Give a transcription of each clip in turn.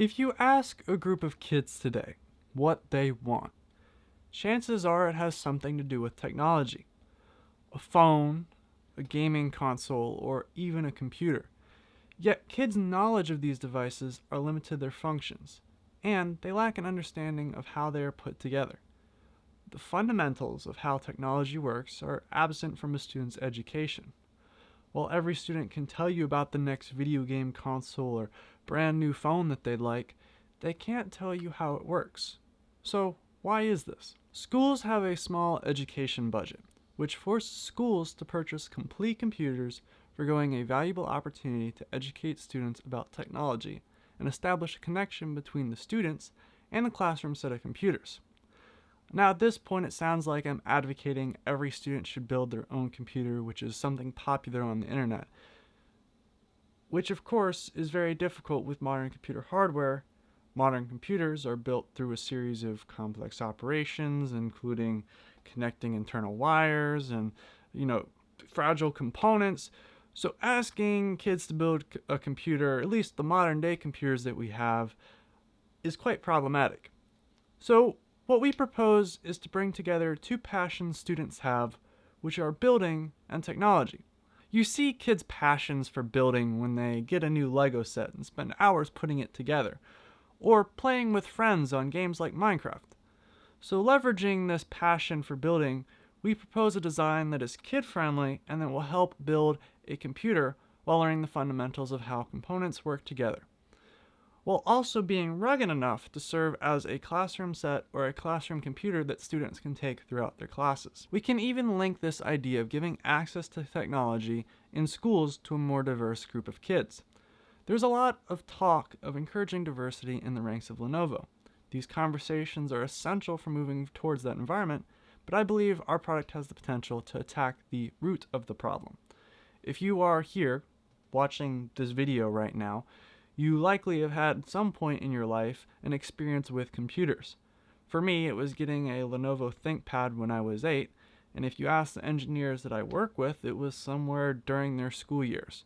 If you ask a group of kids today what they want, chances are it has something to do with technology. A phone, a gaming console, or even a computer. Yet kids' knowledge of these devices are limited to their functions, and they lack an understanding of how they are put together. The fundamentals of how technology works are absent from a student's education. While every student can tell you about the next video game console or brand new phone that they'd like, they can't tell you how it works. So, why is this? Schools have a small education budget, which forces schools to purchase complete computers, forgoing a valuable opportunity to educate students about technology and establish a connection between the students and the classroom set of computers. Now at this point it sounds like I'm advocating every student should build their own computer, which is something popular on the internet, which of course is very difficult with modern computer hardware. Modern computers are built through a series of complex operations, including connecting internal wires and, fragile components. So asking kids to build a computer, at least the modern day computers that we have, is quite problematic. So what we propose is to bring together two passions students have, which are building and technology. You see kids' passions for building when they get a new Lego set and spend hours putting it together, or playing with friends on games like Minecraft. So leveraging this passion for building, we propose a design that is kid-friendly and that will help build a computer while learning the fundamentals of how components work together, while also being rugged enough to serve as a classroom set or a classroom computer that students can take throughout their classes. We can even link this idea of giving access to technology in schools to a more diverse group of kids. There's a lot of talk of encouraging diversity in the ranks of Lenovo. These conversations are essential for moving towards that environment, but I believe our product has the potential to attack the root of the problem. If you are here watching this video right now, you likely have had at some point in your life an experience with computers. For me, it was getting a Lenovo ThinkPad when I was 8, and if you ask the engineers that I work with, it was somewhere during their school years.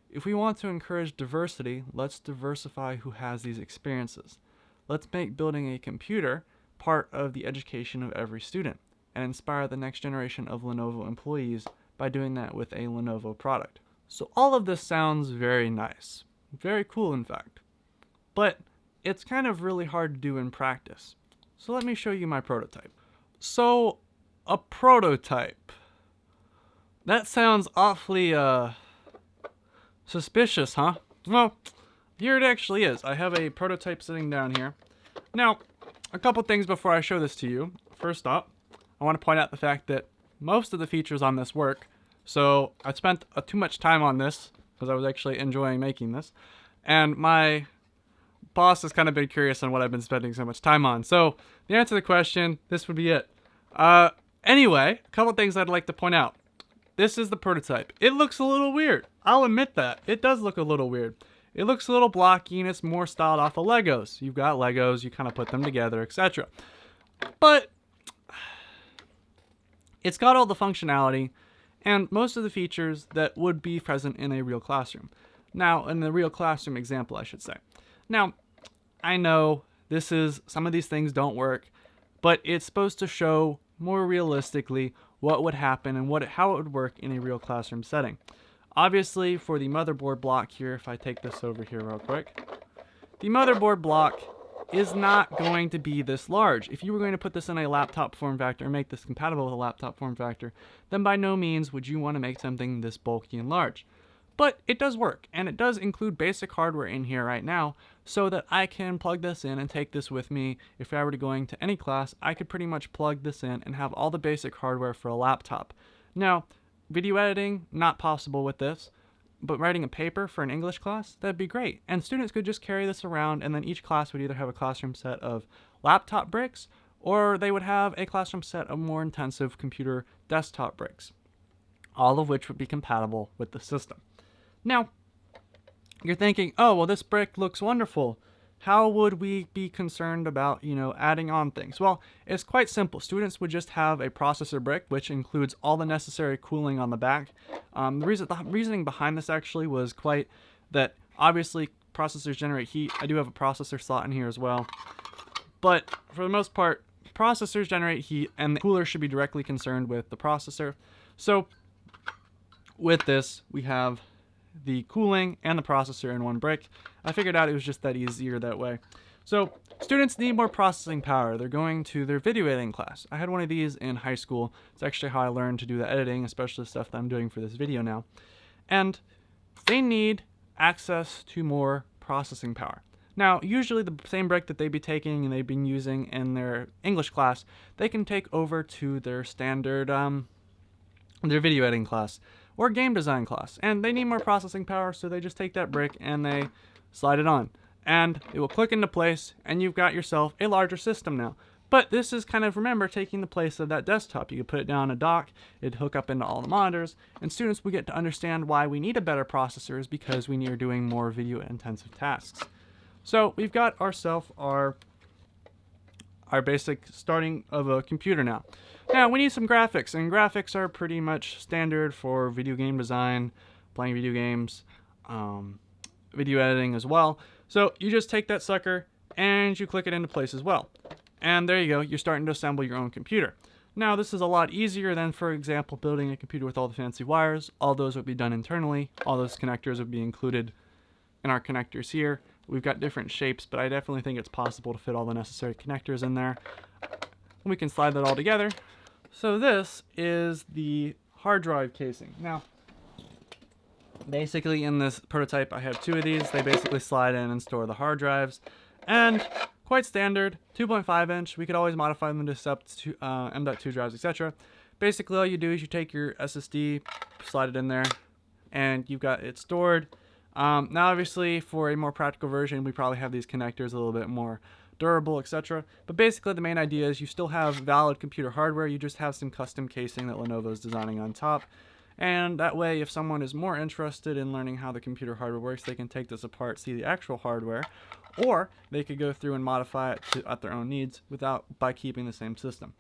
If we want to encourage diversity, let's diversify who has these experiences. Let's make building a computer part of the education of every student, and inspire the next generation of Lenovo employees by doing that with a Lenovo product. So all of this sounds very nice. Very cool, in fact. But it's kind of really hard to do in practice. So let me show you my prototype. So, a prototype. That sounds awfully, suspicious, huh? Well, here it actually is. I have a prototype sitting down here. Now, a couple things before I show this to you. First up, I want to point out the fact that most of the features on this work. So, I spent too much time on this, because I was actually enjoying making this. And my boss has kind of been curious on what I've been spending so much time on. So the answer to the question, this would be it. Anyway, a couple things I'd like to point out. This is the prototype. It looks a little weird. I'll admit that. It does look a little weird. It looks a little blocky and it's more styled off of Legos. You've got Legos, you kind of put them together, etc. But it's got all the functionality and most of the features that would be present in a real classroom. Now, in the real classroom example, I should say. Now, I know some of these things don't work, but it's supposed to show more realistically what would happen and how it would work in a real classroom setting. Obviously, for the motherboard block here, if I take this over here real quick, the motherboard block is not going to be this large. If you were going to put this in a laptop form factor and make this compatible with a laptop form factor, then by no means would you want to make something this bulky and large. But it does work, and it does include basic hardware in here right now, so that I can plug this in and take this with me. If I were to going to any class, I could pretty much plug this in and have all the basic hardware for a laptop. Now, video editing, not possible with this. But writing a paper for an English class, that'd be great. And students could just carry this around, and then each class would either have a classroom set of laptop bricks, or they would have a classroom set of more intensive computer desktop bricks, all of which would be compatible with the system. Now, you're thinking, oh, well, this brick looks wonderful. How would we be concerned about, adding on things? Well, it's quite simple. Students would just have a processor brick, which includes all the necessary cooling on the back. The reasoning behind this actually was quite that obviously processors generate heat. I do have a processor slot in here as well. But for the most part, processors generate heat, and the cooler should be directly concerned with the processor. So with this, we have the cooling and the processor in one brick. I figured out it was just that easier that way. So students need more processing power. They're going to their video editing class. I had one of these in high school. It's actually how I learned to do the editing, especially the stuff that I'm doing for this video now. And they need access to more processing power. Now, usually the same brick that they'd be taking and they've been using in their English class, they can take over to their standard, their video editing class or game design class. And they need more processing power, so they just take that brick and they slide it on. And it will click into place, and you've got yourself a larger system now. But this is kind of, remember, taking the place of that desktop. You could put it down a dock, it'd hook up into all the monitors, and students would get to understand why we need a better processor is because we are doing more video-intensive tasks. So we've got ourselves our basic starting of a computer now. Now we need some graphics, and graphics are pretty much standard for video game design, playing video games, video editing as well. So you just take that sucker and you click it into place as well. And there you go, you're starting to assemble your own computer. Now this is a lot easier than, for example, building a computer with all the fancy wires. All those would be done internally. All those connectors would be included in our connectors here. We've got different shapes, but I definitely think it's possible to fit all the necessary connectors in there. And we can slide that all together. So this is the hard drive casing. Now, basically in this prototype I have two of these. They basically slide in and store the hard drives. And quite standard, 2.5 inch. We could always modify them to up to M.2 drives, etc. Basically all you do is you take your SSD, slide it in there, and you've got it stored. Now obviously for a more practical version we probably have these connectors a little bit more durable, etc. But basically the main idea is you still have valid computer hardware, you just have some custom casing that Lenovo is designing on top. And that way, if someone is more interested in learning how the computer hardware works, they can take this apart, see the actual hardware, or they could go through and modify it at their own needs by keeping the same system.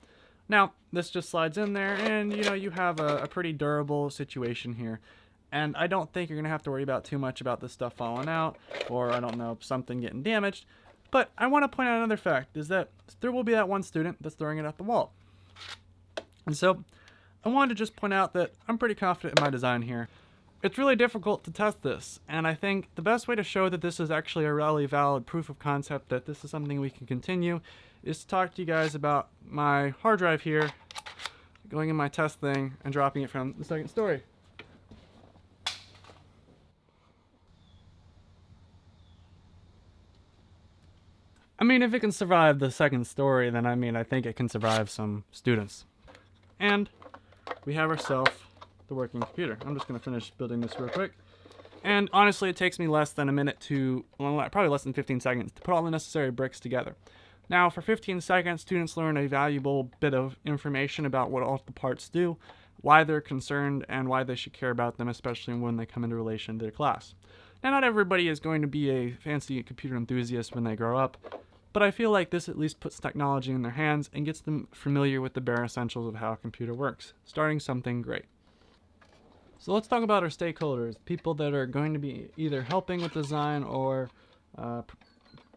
Now, this just slides in there, and you have a pretty durable situation here. And I don't think you're going to have to worry about too much about this stuff falling out, or I don't know, something getting damaged. But I want to point out another fact, is that there will be that one student that's throwing it at the wall. And so I wanted to just point out that I'm pretty confident in my design here. It's really difficult to test this, and I think the best way to show that this is actually a really valid proof of concept, that this is something we can continue, is to talk to you guys about my hard drive here, going in my test thing and dropping it from the second story. I mean, if it can survive the second story, then I think it can survive some students. And we have ourselves the working computer. I'm just going to finish building this real quick. And honestly, it takes me less than a minute probably less than 15 seconds to put all the necessary bricks together. Now, for 15 seconds, students learn a valuable bit of information about what all the parts do, why they're concerned, and why they should care about them, especially when they come into relation to their class. Now, not everybody is going to be a fancy computer enthusiast when they grow up, but I feel like this at least puts technology in their hands and gets them familiar with the bare essentials of how a computer works, starting something great. So let's talk about our stakeholders, people that are going to be either helping with design or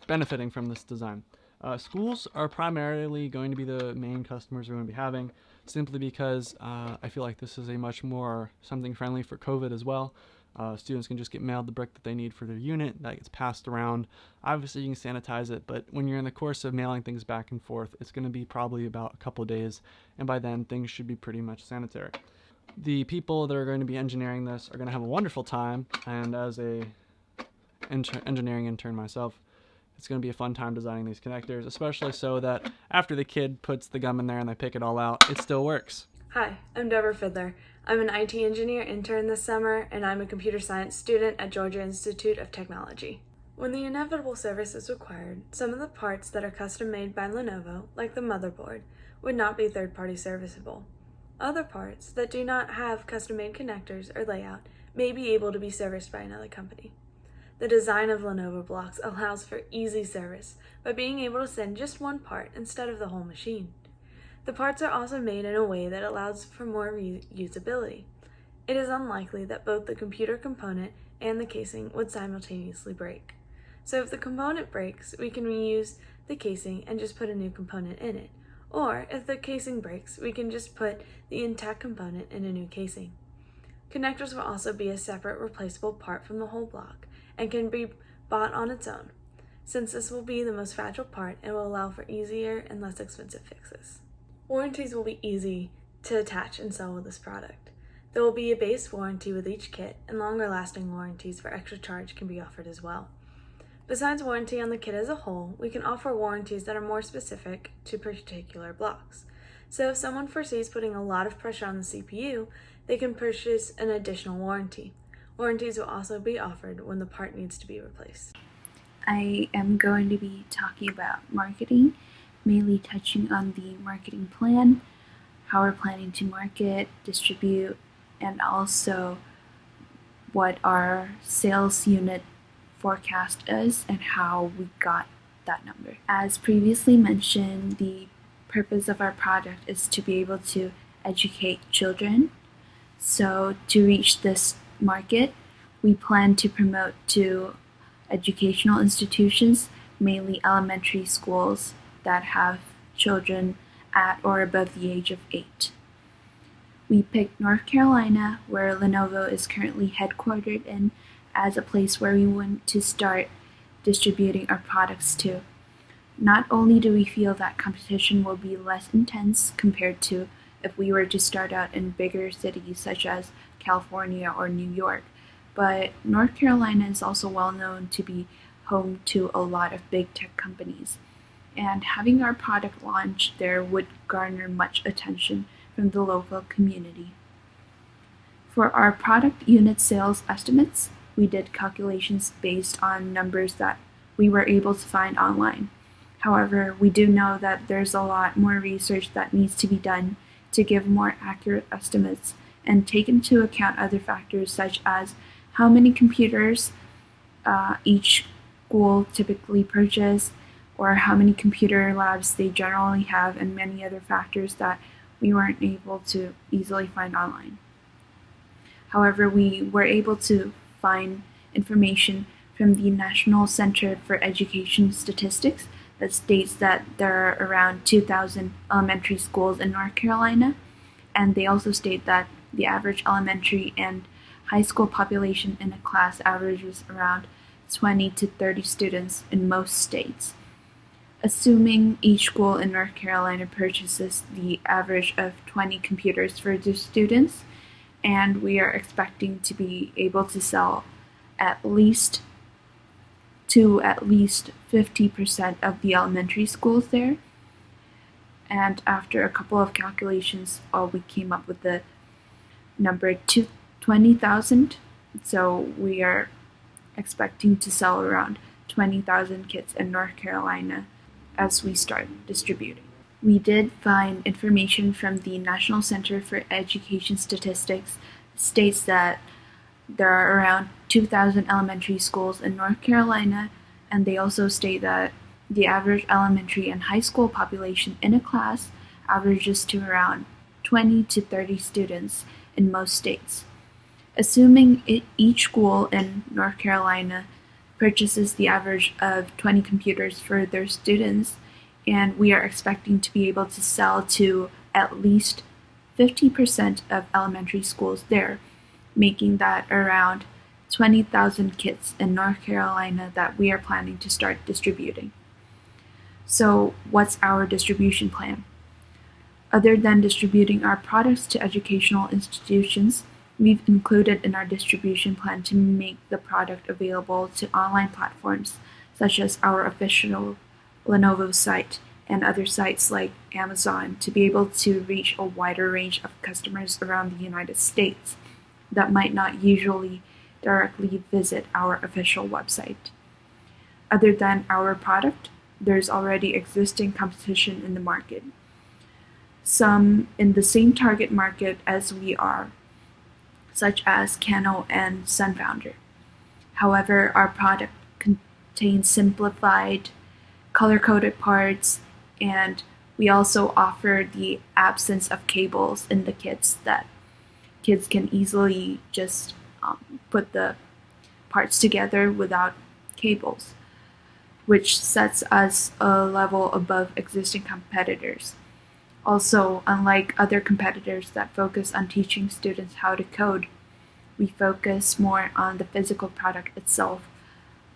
benefiting from this design. Schools are primarily going to be the main customers we're going to be having, simply because I feel like this is a much more something friendly for COVID as well. Students can just get mailed the brick that they need for their unit, that gets passed around. Obviously you can sanitize it, but when you're in the course of mailing things back and forth, it's going to be probably about a couple of days, and by then things should be pretty much sanitary. The people that are going to be engineering this are going to have a wonderful time, and as a engineering intern myself, it's going to be a fun time designing these connectors, especially so that after the kid puts the gum in there and they pick it all out, it still works. Hi, I'm Deborah Fiddler. I'm an IT engineer intern this summer, and I'm a computer science student at Georgia Institute of Technology. When the inevitable service is required, some of the parts that are custom made by Lenovo, like the motherboard, would not be third-party serviceable. Other parts that do not have custom-made connectors or layout may be able to be serviced by another company. The design of Lenovo blocks allows for easy service by being able to send just one part instead of the whole machine. The parts are also made in a way that allows for more reusability. It is unlikely that both the computer component and the casing would simultaneously break. So if the component breaks, we can reuse the casing and just put a new component in it. Or if the casing breaks, we can just put the intact component in a new casing. Connectors will also be a separate replaceable part from the whole block and can be bought on its own. Since this will be the most fragile part, it will allow for easier and less expensive fixes. Warranties will be easy to attach and sell with this product. There will be a base warranty with each kit, and longer lasting warranties for extra charge can be offered as well. Besides warranty on the kit as a whole, we can offer warranties that are more specific to particular blocks. So if someone foresees putting a lot of pressure on the CPU, they can purchase an additional warranty. Warranties will also be offered when the part needs to be replaced. I am going to be talking about marketing, mainly touching on the marketing plan, how we're planning to market, distribute, and also what our sales unit forecast is and how we got that number. As previously mentioned, the purpose of our product is to be able to educate children. So to reach this market, we plan to promote to educational institutions, mainly elementary schools that have children at or above the age of 8. We picked North Carolina, where Lenovo is currently headquartered in, as a place where we want to start distributing our products to. Not only do we feel that competition will be less intense compared to if we were to start out in bigger cities such as California or New York, but North Carolina is also well known to be home to a lot of big tech companies, and having our product launched there would garner much attention from the local community. For our product unit sales estimates, we did calculations based on numbers that we were able to find online. However, we do know that there's a lot more research that needs to be done to give more accurate estimates and take into account other factors such as how many computers each school typically purchase, or how many computer labs they generally have, and many other factors that we weren't able to easily find online. However, we were able to find information from the National Center for Education Statistics that states that there are around 2,000 elementary schools in North Carolina, and they also state that the average elementary and high school population in a class averages around 20 to 30 students in most states. Assuming each school in North Carolina purchases the average of 20 computers for their students, and we are expecting to be able to sell at least 50% of the elementary schools there. And after a couple of calculations, we came up with the number 20,000. So we are expecting to sell around 20,000 kits in North Carolina as we start distributing. We did find information from the National Center for Education Statistics states that there are around 2,000 elementary schools in North Carolina, and they also state that the average elementary and high school population in a class averages to around 20 to 30 students in most states. Assuming each school in North Carolina purchases the average of 20 computers for their students, and we are expecting to be able to sell to at least 50% of elementary schools there, making that around 20,000 kits in North Carolina that we are planning to start distributing. So what's our distribution plan? Other than distributing our products to educational institutions, we've included in our distribution plan to make the product available to online platforms such as our official Lenovo site and other sites like Amazon to be able to reach a wider range of customers around the United States that might not usually directly visit our official website. Other than our product, there's already existing competition in the market. Some in the same target market as we are, such as Kano and Sunfounder. However, our product contains simplified, color-coded parts, and we also offer the absence of cables in the kits that kids can easily just put the parts together without cables. which sets us a level above existing competitors. Also, unlike other competitors that focus on teaching students how to code, we focus more on the physical product itself.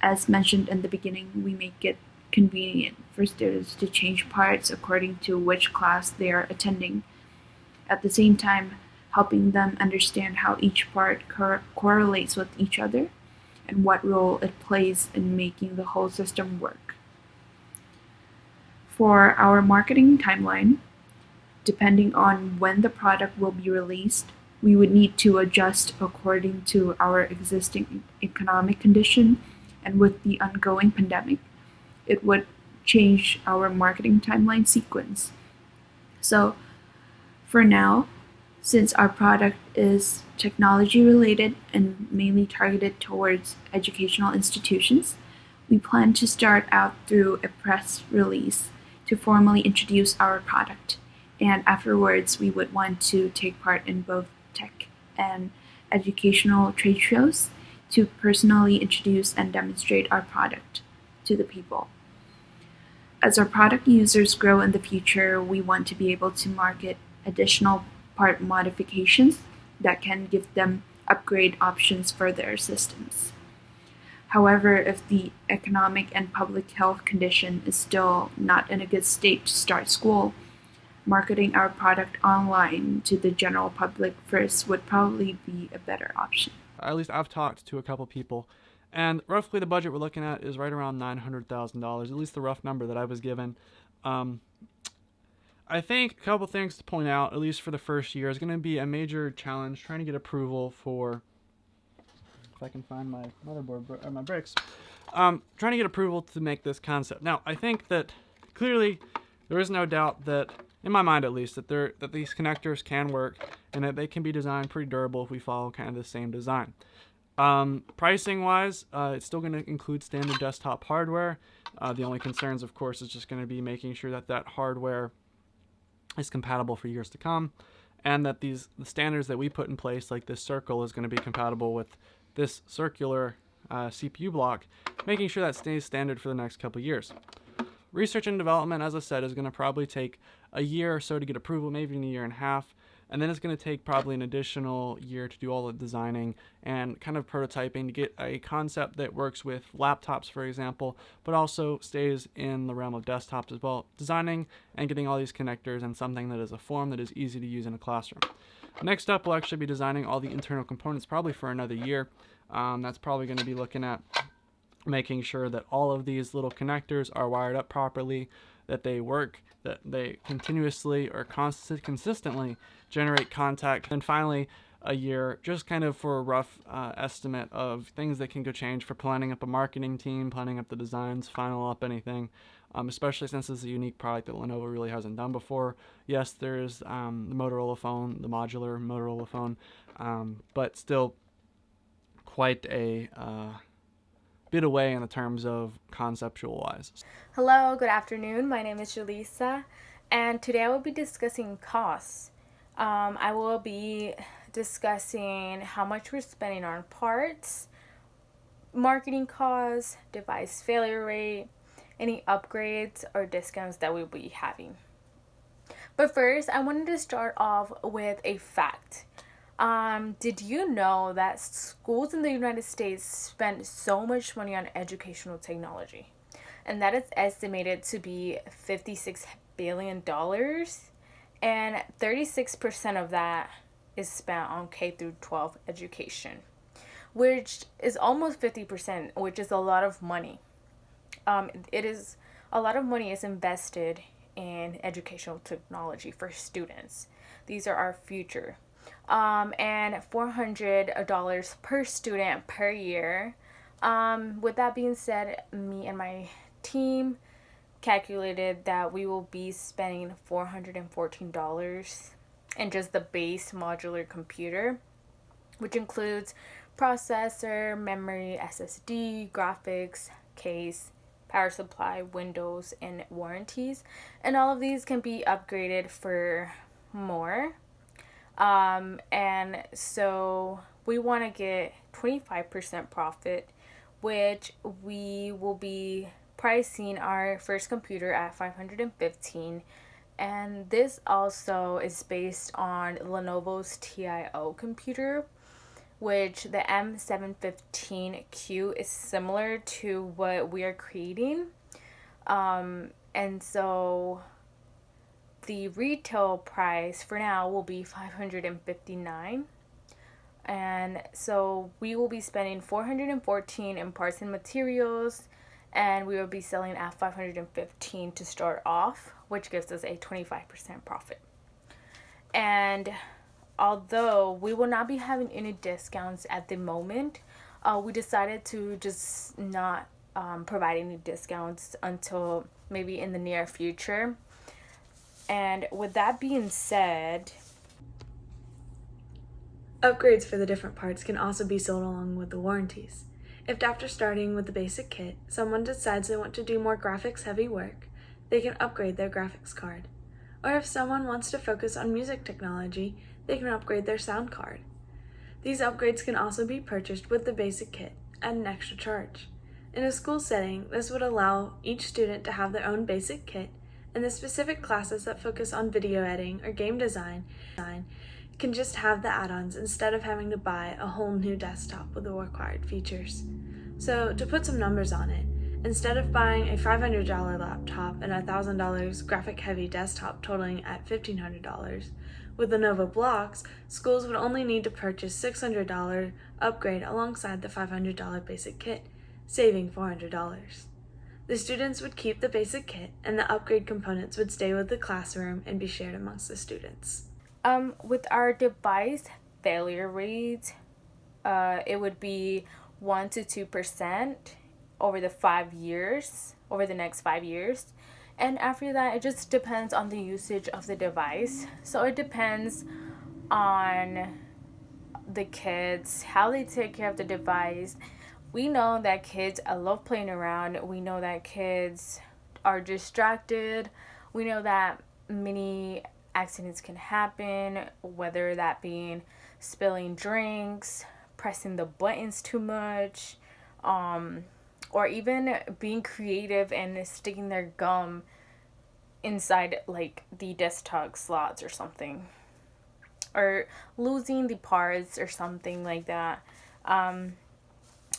As mentioned in the beginning, we make it convenient for students to change parts according to which class they are attending, at the same time helping them understand how each part correlates with each other and what role it plays in making the whole system work. For our marketing timeline, depending on when the product will be released, we would need to adjust according to our existing economic condition, and with the ongoing pandemic, it would change our marketing timeline sequence. So, for now, since our product is technology related and mainly targeted towards educational institutions, we plan to start out through a press release to formally introduce our product. And afterwards, we would want to take part in both tech and educational trade shows to personally introduce and demonstrate our product to the people. As our product users grow in the future, we want to be able to market additional part modifications that can give them upgrade options for their systems. However, if the economic and public health condition is still not in a good state to start school, marketing our product online to the general public first would probably be a better option. At least I've talked to a couple people, and roughly the budget we're looking at is right around $900,000, at least the rough number that I was given. I think a couple things to point out, at least for the first year, is going to be a major challenge trying to get approval for, if I can find my motherboard or my bricks, trying to get approval to make this concept. Now, I think that clearly there is no doubt that, in my mind at least, that these connectors can work and that they can be designed pretty durable if we follow kind of the same design. Pricing wise, it's still going to include standard desktop hardware. The only concerns, of course, is just going to be making sure that that hardware is compatible for years to come, and that the standards that we put in place, like this circle, is going to be compatible with this circular CPU block, making sure that stays standard for the next couple years. Research and development, as I said, is going to probably take a year or so to get approval, maybe in a year and a half. And then it's going to take probably an additional year to do all the designing and kind of prototyping to get a concept that works with laptops, for example, but also stays in the realm of desktops as well. Designing and getting all these connectors and something that is a form that is easy to use in a classroom. Next up, we'll actually be designing all the internal components probably for another year. That's probably going to be looking at making sure that all of these little connectors are wired up properly, that they work, that they continuously or consistently generate contact. And finally, a year just kind of for a rough estimate of things that can go change for planning up a marketing team, planning up the designs, final up anything, especially since it's a unique product that Lenovo really hasn't done before. Yes, there's the Motorola phone, the modular Motorola phone, but still quite a bit away in the terms of conceptual wise. Hello, good afternoon. My name is Julissa, and today I will be discussing costs. I will be discussing how much we're spending on parts, marketing costs, device failure rate, any upgrades or discounts that we'll be having. But first, I wanted to start off with a fact. Did you know that schools in the United States spend so much money on educational technology? And that is estimated to be $56 billion, and 36% of that is spent on K through 12 education, which is almost 50%, which is a lot of money. It is a lot of money is invested in educational technology for students. These are our future. And $400 per student per year. With that being said, me and my team calculated that we will be spending $414 in just the base modular computer, which includes processor, memory, SSD, graphics, case, power supply, windows, and warranties. And all of these can be upgraded for more. And so we want to get 25% profit, which we will be pricing our first computer at $515, and this also is based on Lenovo's TIO computer, which the M715Q is similar to what we are creating. And so the retail price for now will be $559. And so we will be spending $414 in parts and materials, and we will be selling at $515 to start off, which gives us a 25% profit. And although we will not be having any discounts at the moment, we decided to just not provide any discounts until maybe in the near future. And with that being said, upgrades for the different parts can also be sold along with the warranties. If after starting with the basic kit, someone decides they want to do more graphics heavy work, they can upgrade their graphics card. Or if someone wants to focus on music technology, they can upgrade their sound card. These upgrades can also be purchased with the basic kit at an extra charge. In a school setting, this would allow each student to have their own basic kit, and the specific classes that focus on video editing or game design can just have the add-ons instead of having to buy a whole new desktop with the required features. So to put some numbers on it, instead of buying a $500 laptop and a $1,000 graphic-heavy desktop totaling at $1,500, with Lenovo blocks, schools would only need to purchase $600 upgrade alongside the $500 basic kit, saving $400. The students would keep the basic kit, and the upgrade components would stay with the classroom and be shared amongst the students. With our device failure rate, it would be 1 to 2% over the next 5 years. And after that, it just depends on the usage of the device. So it depends on the kids, how they take care of the device. We know that kids love playing around. We know that kids are distracted. We know that many accidents can happen, whether that being spilling drinks, pressing the buttons too much, or even being creative and sticking their gum inside like the desktop slots or something, or losing the parts or something like that.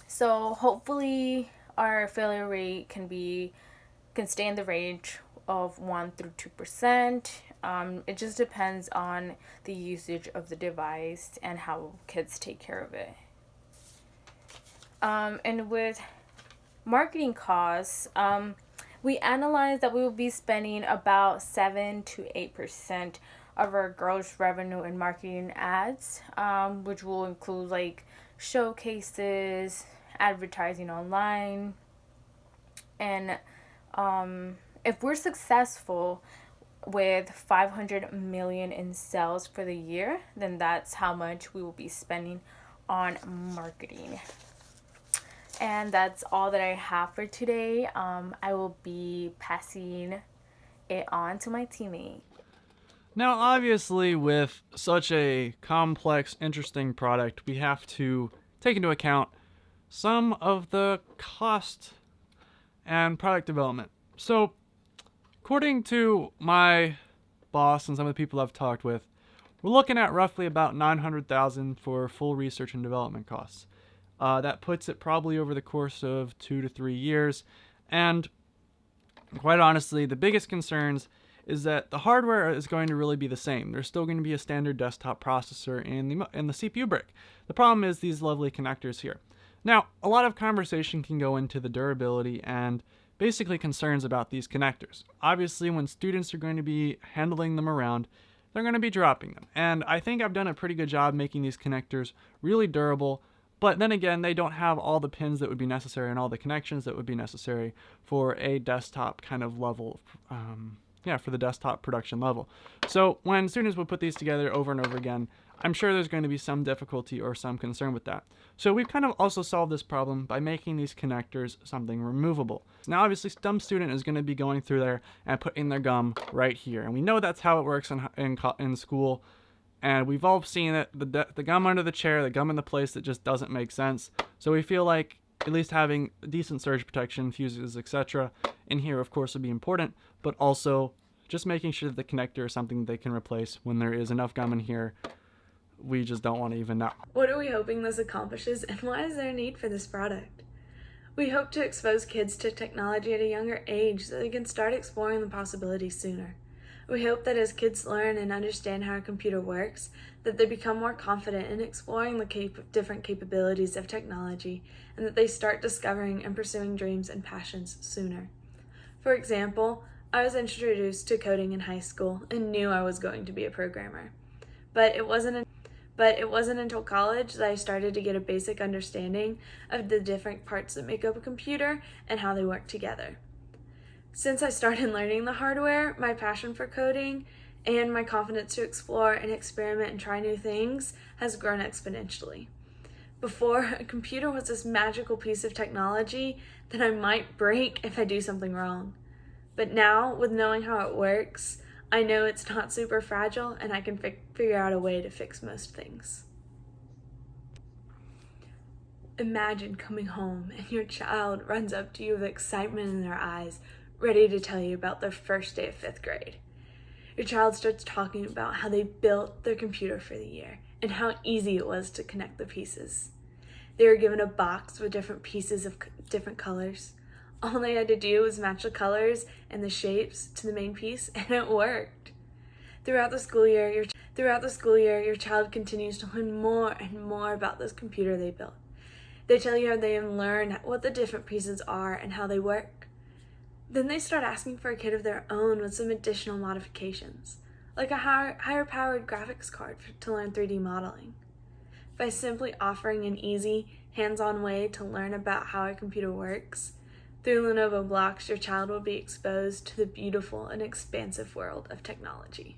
So hopefully our failure rate can stay in the range of 1 through 2%. It just depends on the usage of the device and how kids take care of it. And with marketing costs, we analyzed that we will be spending about 7 to 8% of our gross revenue in marketing ads, which will include like showcases, advertising online, and if we're successful with 500 million in sales for the year, then that's how much we will be spending on marketing. And that's all that I have for today. I will be passing it on to my teammate. Now, obviously, with such a complex, interesting product, we have to take into account some of the cost and product development. So, according to my boss and some of the people I've talked with, we're looking at roughly about $900,000 for full research and development costs. That puts it probably over the course of 2 to 3 years. And quite honestly, the biggest concerns is that the hardware is going to really be the same. There's still going to be a standard desktop processor in the CPU brick. The problem is these lovely connectors here. Now, a lot of conversation can go into the durability and basically concerns about these connectors. Obviously, when students are going to be handling them around, they're going to be dropping them. And I think I've done a pretty good job making these connectors really durable, but then again, they don't have all the pins that would be necessary and all the connections that would be necessary for a desktop kind of level, for the desktop production level. So when students would put these together over and over again, I'm sure there's going to be some difficulty or some concern with that. So we've kind of also solved this problem by making these connectors something removable. Now obviously some student is going to be going through there and putting their gum right here. And we know that's how it works in school. And we've all seen it, the gum under the chair, the gum in the place that just doesn't make sense. So we feel like At least having decent surge protection, fuses, etc. in here, of course, would be important, but also just making sure that the connector is something that they can replace when there is enough gum in here. We just don't want to even know. What are we hoping this accomplishes, and why is there a need for this product? We hope to expose kids to technology at a younger age so they can start exploring the possibilities sooner. We hope that as kids learn and understand how a computer works, that they become more confident in exploring the different capabilities of technology, and that they start discovering and pursuing dreams and passions sooner. For example, I was introduced to coding in high school and knew I was going to be a programmer. But it wasn't until college that I started to get a basic understanding of the different parts that make up a computer and how they work together. Since I started learning the hardware, my passion for coding and my confidence to explore and experiment and try new things has grown exponentially. Before, a computer was this magical piece of technology that I might break if I do something wrong. But now, with knowing how it works, I know it's not super fragile and I can figure out a way to fix most things. Imagine coming home and your child runs up to you with excitement in their eyes, ready to tell you about their first day of 5th grade. Your child starts talking about how they built their computer for the year and how easy it was to connect the pieces. They were given a box with different pieces of different colors. All they had to do was match the colors and the shapes to the main piece, and it worked. Throughout the school year, your child continues to learn more and more about this computer they built. They tell you how they have learned what the different pieces are and how they work. Then they start asking for a kit of their own with some additional modifications, like a higher powered graphics card to learn 3D modeling. By simply offering an easy, hands-on way to learn about how a computer works, through Lenovo Blocks, your child will be exposed to the beautiful and expansive world of technology.